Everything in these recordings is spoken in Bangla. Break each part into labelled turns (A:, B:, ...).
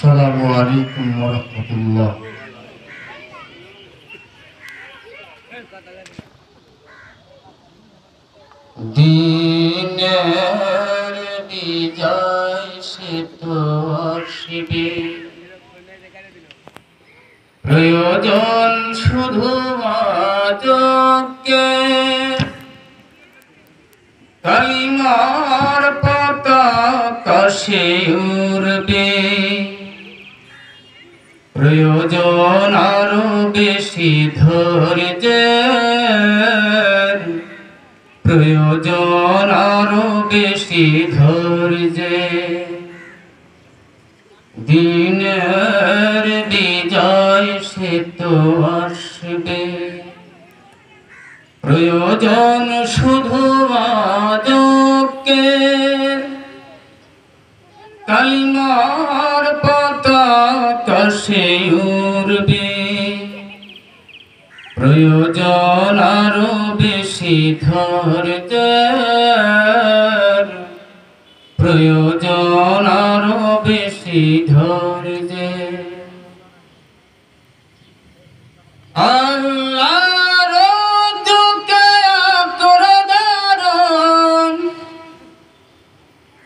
A: আসসালামু আলাইকুম ওয়া রাহমাতুল্লাহ। দিনের বিজয় সে তো আসবে, প্রয়োজন শুধু আজকে কালিমার পতাকা সে উড়বে, প্রয়োজন আরো বেশি ধৈর্যের, প্রয়োজন আরো বেশি ধৈর্যের। দিনের বিজয় সে তো আসবে, প্রয়োজন শুধু আজকে কালিমার পতাকা সে উড়বে, প্রয়োজন আরো বেশি ধৈর্যের, প্রয়োজন আরো বেশি ধৈর্যের। আল্লাহর দুকে করে দারুন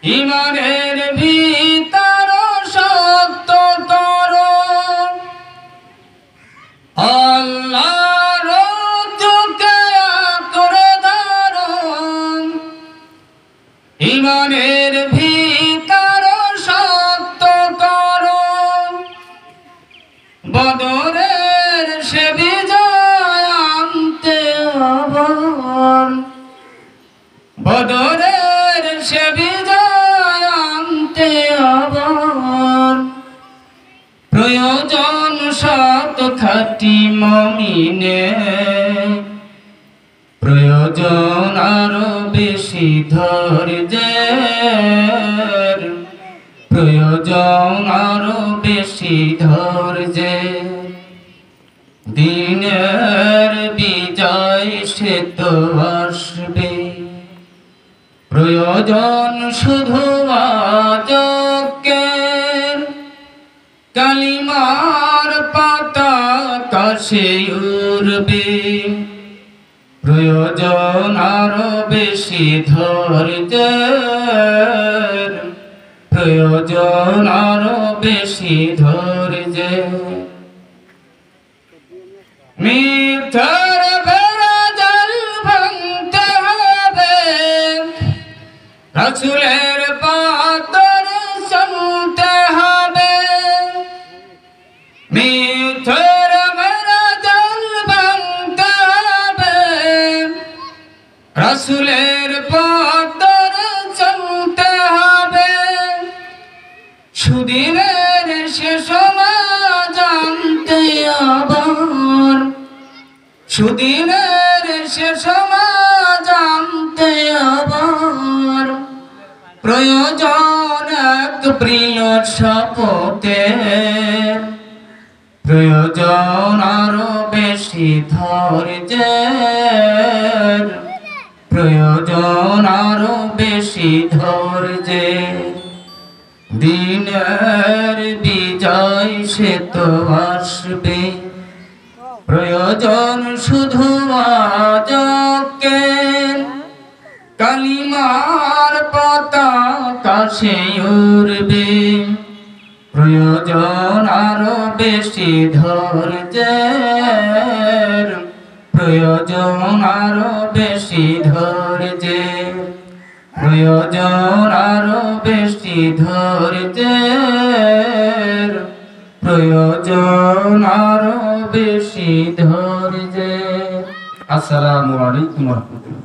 A: ইমানের ভিতর শক্ত করুন, আল্লাহর দুকে করে দারুন ইমানের ভিতর শক্ত করুন। বদরের সে বিজয় আনতে আবার, বদরের সে বিজয় আনতে আবার, প্রয়োজন সত খাঁটি মুমিনের, প্রয়োজন আরো বেশি ধৈর্যের, প্রয়োজন আরো বেশি ধৈর্যের। দিনের বিজয় সে তো আসবে, প্রয়োজন শুধু আজকে কালিমার পতাকা সে উড়বে, প্রয়োজন আরো বেশি ধৈর্যের, প্রয়োজন আরো বেশি ধৈর্যের। মিথ্যার বেড়া জাল ভাঙতে হবে, রাসূলের পাথর শুনতে হবে, মিথ্যার বেড়া জাল ভাঙতে হবে, রাসূলের পাথর শুনতে হবে। সুদিনের শেষ জানতে আবার, সুদিনের শেষ জানতে আবার, প্রয়োজন এক প্রিয় শপথের, প্রয়োজন আরো বেশি ধৈর্যের, প্রয়োজন আরো বেশি ধৈর্যের। দিনের বিজয় সে তো আসবে, প্রয়োজন শুধু আজকে কালিমার পতাকা সে উড়বে, প্রয়োজন আরো বেশি ধৈর্যের, প্রয়োজন আরো বেশি ধৈর্যের, প্রয়োজন আরো বেশি ধৈর্যের, প্রয়োজন আরো বেশি ধৈর্যের। আসসালামু আলাইকুম ওয়া রাহমাতুল্লাহ।